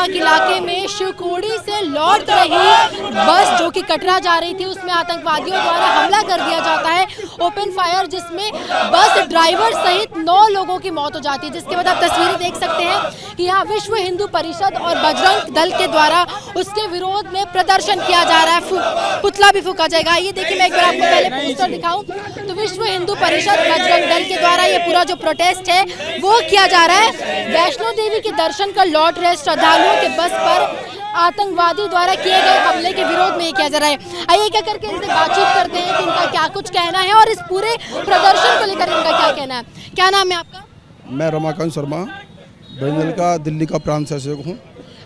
चंपाक इलाके में शिवखोड़ी से लौट रही बस जो कि कटरा जा रही थी, उसमें आतंकवादियों द्वारा हमला कर दिया जाता है, ओपन फायर, जिसमें बस ड्राइवर सहित 9 लोगों की मौत हो जाती है। जिसके बाद आप तस्वीरें देख सकते हैं कि यहाँ विश्व हिंदू परिषद और बजरंग दल के द्वारा उसके विरोध में प्रदर्शन किया जा रहा है, पुतला भी फूंका जाएगा। ये देखिए, मैं एक बार आपको पहले पोस्टर दिखाऊं तो विश्व हिंदू परिषद बजरंग दल के द्वारा ये पूरा जो प्रोटेस्ट है वो किया जा रहा है। वैष्णो देवी के दर्शन कर लौट रहे श्रद्धालुओं के बस पर आतंकवादी द्वारा किए गए हमले के विरोध में ये किया जा रहा है। आइए क्या करके इनसे बातचीत करते हैं कि इनका क्या कुछ कहना है और इस पूरे प्रदर्शन को लेकर इनका क्या कहना है। क्या नाम है आपका? मैं रमाकांत शर्मा, बजरंग का दिल्ली का प्रांत सचिव हूँ।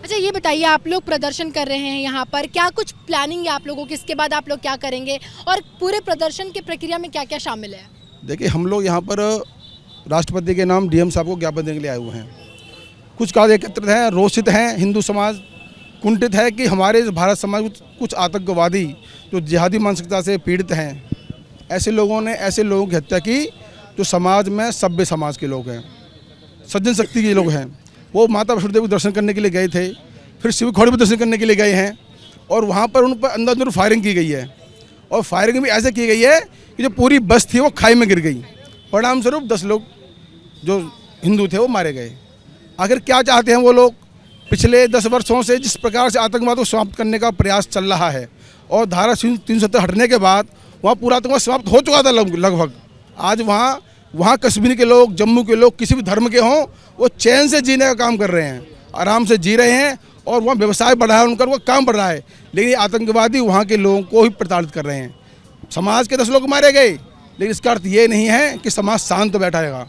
अच्छा, ये बताइए, आप लोग प्रदर्शन कर रहे हैं यहाँ पर, क्या कुछ प्लानिंग है आप लोगों की? इसके बाद आप लोग क्या करेंगे और पूरे प्रदर्शन की प्रक्रिया में क्या क्या शामिल है? देखिए, हम लोग यहाँ पर राष्ट्रपति के नाम डीएम साहब को ज्ञापन देने के लिए आए हुए हैं। कुछ कार्य एकत्रित हैं, रोषित हैं, हिंदू समाज कुंठित है कि हमारे भारत समाज कुछ आतंकवादी जो जिहादी मानसिकता से पीड़ित हैं, ऐसे लोगों की हत्या की जो समाज में सभ्य समाज के लोग हैं, सज्जन शक्ति के लोग हैं। वो माता वैष्णो देवी दर्शन करने के लिए गए थे, फिर शिवखोड़ी भी दर्शन करने के लिए गए हैं और वहाँ पर उन पर अंधाधुंध फायरिंग की गई है। और फायरिंग भी ऐसे की गई है कि जो पूरी बस थी वो खाई में गिर गई। परिणाम स्वरूप 10 लोग जो हिंदू थे वो मारे गए। आखिर क्या चाहते हैं वो लोग? पिछले 10 वर्षों से जिस प्रकार से आतंकवाद को समाप्त करने का प्रयास चल रहा है और धारा 370 हटने के बाद वहाँ पूरा आतंकवाद समाप्त हो चुका था लगभग। आज वहाँ कश्मीर के लोग, जम्मू के लोग, किसी भी धर्म के हों, वो चैन से जीने का काम कर रहे हैं, आराम से जी रहे हैं और वहाँ व्यवसाय बढ़ रहा है, उनका वो काम बढ़ रहा है। लेकिन आतंकवादी वहाँ के लोगों को ही प्रताड़ित कर रहे हैं। समाज के 10 लोग मारे गए, लेकिन इसका अर्थ ये नहीं है कि समाज शांत बैठा रहेगा।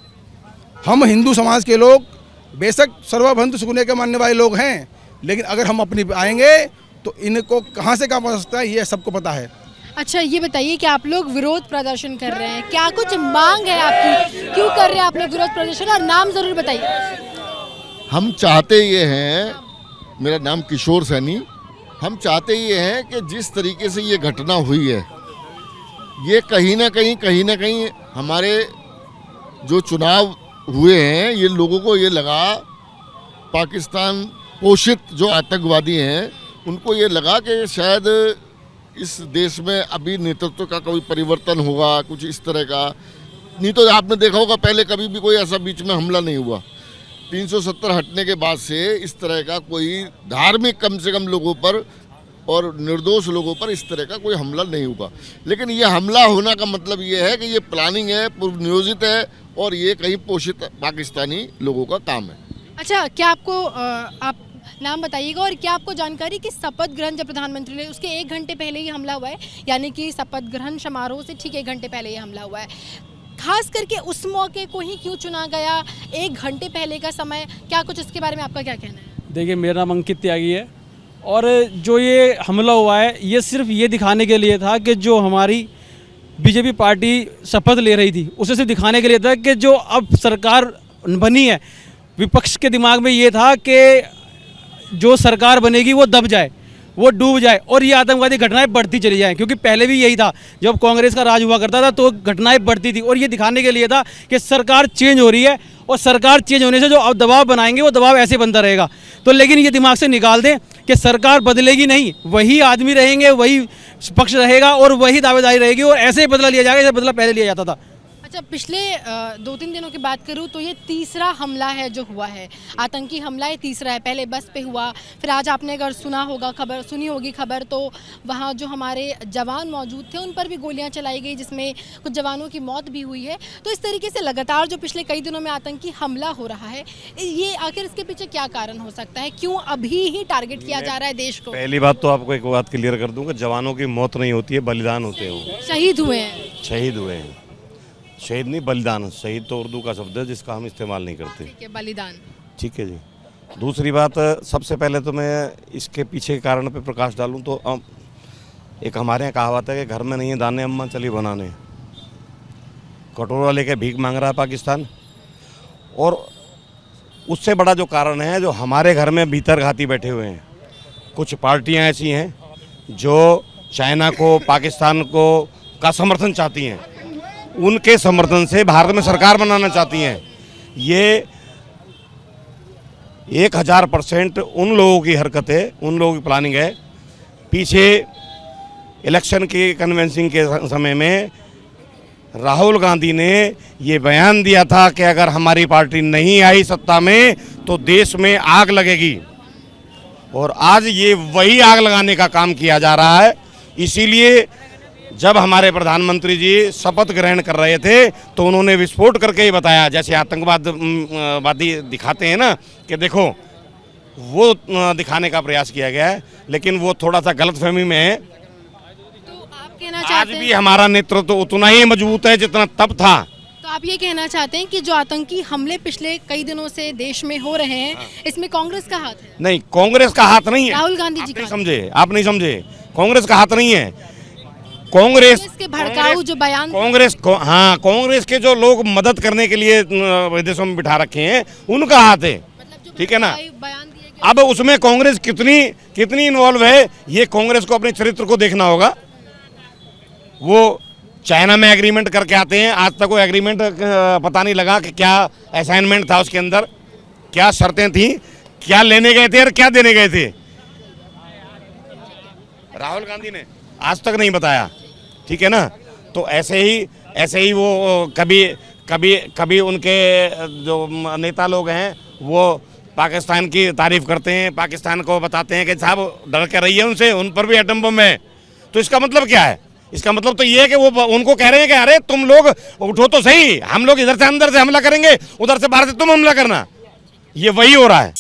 हम हिंदू समाज के लोग बेशक सर्वभौमत्व सुकून के मानने वाले लोग हैं, लेकिन अगर हम अपनी आएंगे तो इनको कहाँ से कहाँ पहुँच सकता है ये सबको पता है। अच्छा, ये बताइए कि आप लोग विरोध प्रदर्शन कर रहे हैं, क्या कुछ मांग है आपकी? क्यों कर रहे हैं आप लोग विरोध प्रदर्शन, और नाम जरूर बताइए। हम चाहते ये हैं, मेरा नाम किशोर सैनी, हम चाहते ये हैं कि जिस तरीके से ये घटना हुई है, ये कहीं ना कहीं हमारे जो चुनाव हुए हैं, ये लोगों को ये लगा, पाकिस्तान पोषित जो आतंकवादी हैं उनको ये लगा कि शायद इस देश में अभी नेतृत्व का कोई परिवर्तन होगा, कुछ इस तरह का। नहीं तो आपने देखा होगा पहले कभी भी कोई ऐसा बीच में हमला नहीं हुआ। 370 हटने के बाद से इस तरह का कोई धार्मिक कम से कम लोगों पर और निर्दोष लोगों पर इस तरह का कोई हमला नहीं हुआ। लेकिन ये हमला होना का मतलब ये है कि ये प्लानिंग है, पूर्व नियोजित है और ये कहीं पोषित पाकिस्तानी लोगों का काम है। अच्छा, क्या आपको आप नाम बताइएगा, और क्या आपको जानकारी कि शपथ ग्रहण जब प्रधानमंत्री ने, उसके 1 घंटे पहले ये हमला हुआ है, यानी कि शपथ ग्रहण समारोह से ठीक 1 घंटे पहले ये हमला हुआ है। खास करके उस मौके को ही क्यों चुना गया, 1 घंटे पहले का समय, क्या कुछ इसके बारे में आपका क्या कहना है? देखिए, मेरा नाम अंकित त्यागी है और जो ये हमला हुआ है ये सिर्फ ये दिखाने के लिए था कि जो हमारी बीजेपी पार्टी शपथ ले रही थी, उसे सिर्फ दिखाने के लिए था कि जो अब सरकार बनी है, विपक्ष के दिमाग में ये था कि जो सरकार बनेगी वो दब जाए, वो डूब जाए और ये आतंकवादी घटनाएं बढ़ती चली जाएं। क्योंकि पहले भी यही था, जब कांग्रेस का राज हुआ करता था तो घटनाएं बढ़ती थी और ये दिखाने के लिए था कि सरकार चेंज हो रही है और सरकार चेंज होने से जो अब दबाव बनाएंगे वो दबाव ऐसे बनता रहेगा। तो लेकिन ये दिमाग से निकाल दें कि सरकार बदलेगी नहीं, वही आदमी रहेंगे, वही पक्ष रहेगा और वही दावेदारी रहेगी और ऐसे ही बदला लिया जाएगा जैसे बदला पहले लिया जाता था। अच्छा, पिछले 2-3 दिनों की बात करूं तो ये तीसरा हमला है जो हुआ है, आतंकी हमला ये तीसरा है। पहले बस पे हुआ, फिर आज आपने अगर सुनी होगी खबर तो वहाँ जो हमारे जवान मौजूद थे उन पर भी गोलियां चलाई गई, जिसमें कुछ जवानों की मौत भी हुई है। तो इस तरीके से लगातार जो पिछले कई दिनों में आतंकी हमला हो रहा है, ये आखिर इसके पीछे क्या कारण हो सकता है? क्यों अभी ही टारगेट किया जा रहा है देश को? पहली बात तो आपको एक बात क्लियर कर दूँ कि जवानों की मौत नहीं होती है, बलिदान होते हैं, वो शहीद हुए हैं। शहीद हुए हैं, शहीद नहीं बलिदान। शहीद तो उर्दू का शब्द है जिसका हम इस्तेमाल नहीं करते। ठीक है, बलिदान। ठीक है जी। दूसरी बात, सबसे पहले तो मैं इसके पीछे के कारण पे प्रकाश डालूं तो एक हमारे यहाँ कहावत है कि घर में नहीं है दाने अम्मा चली बनाने। कटोरा लेके भीख मांग रहा है पाकिस्तान, और उससे बड़ा जो कारण है जो हमारे घर में भीतर घाती बैठे हुए हैं। कुछ पार्टियां ऐसी हैं जो चाइना को, पाकिस्तान को का समर्थन चाहती हैं, उनके समर्थन से भारत में सरकार बनाना चाहती हैं। ये 1000% उन लोगों की हरकत है, उन लोगों की प्लानिंग है। पीछे इलेक्शन के कन्वेंसिंग के समय में राहुल गांधी ने ये बयान दिया था कि अगर हमारी पार्टी नहीं आई सत्ता में तो देश में आग लगेगी, और आज ये वही आग लगाने का काम किया जा रहा है। इसीलिए जब हमारे प्रधानमंत्री जी शपथ ग्रहण कर रहे थे तो उन्होंने विस्फोट करके ही बताया, जैसे आतंकवादी दिखाते हैं ना कि देखो, वो दिखाने का प्रयास किया गया है, लेकिन वो थोड़ा सा गलतफहमी में है। तो आप कहना आज चाहते भी हैं, हमारा नेतृत्व तो उतना ही मजबूत है जितना तब था। तो आप ये कहना चाहते हैं कि जो आतंकी हमले पिछले कई दिनों से देश में हो रहे हैं, इसमें कांग्रेस का हाथ है? नहीं, कांग्रेस का हाथ नहीं है। राहुल गांधी जी आप नहीं का समझे, आप नहीं समझे। कांग्रेस का हाथ नहीं है। कांग्रेस के भड़काऊ जो बयान हाँ, कांग्रेस के जो लोग मदद करने के लिए विदेशों में बिठा रखे हैं उनका हाथ है, मतलब जो ठीक है ना। बयान दिए गए, अब उसमें कांग्रेस कितनी इन्वॉल्व है, ये कांग्रेस को अपने चरित्र को देखना होगा। वो चाइना में एग्रीमेंट करके आते हैं, आज तक वो एग्रीमेंट पता नहीं लगा कि क्या असाइनमेंट था उसके अंदर, क्या शर्तें थी, क्या लेने गए थे और क्या देने गए थे। राहुल गांधी ने आज तक नहीं बताया, ठीक है ना। तो ऐसे ही वो कभी उनके जो नेता लोग हैं वो पाकिस्तान की तारीफ करते हैं, पाकिस्तान को बताते हैं कि साहब डर के रहिए उनसे, उन पर भी एटम बम है। तो इसका मतलब क्या है? इसका मतलब तो ये है कि वो उनको कह रहे हैं कि अरे तुम लोग उठो तो सही, हम लोग इधर से अंदर से हमला करेंगे, उधर से बाहर से तुम हमला करना। ये वही हो रहा है।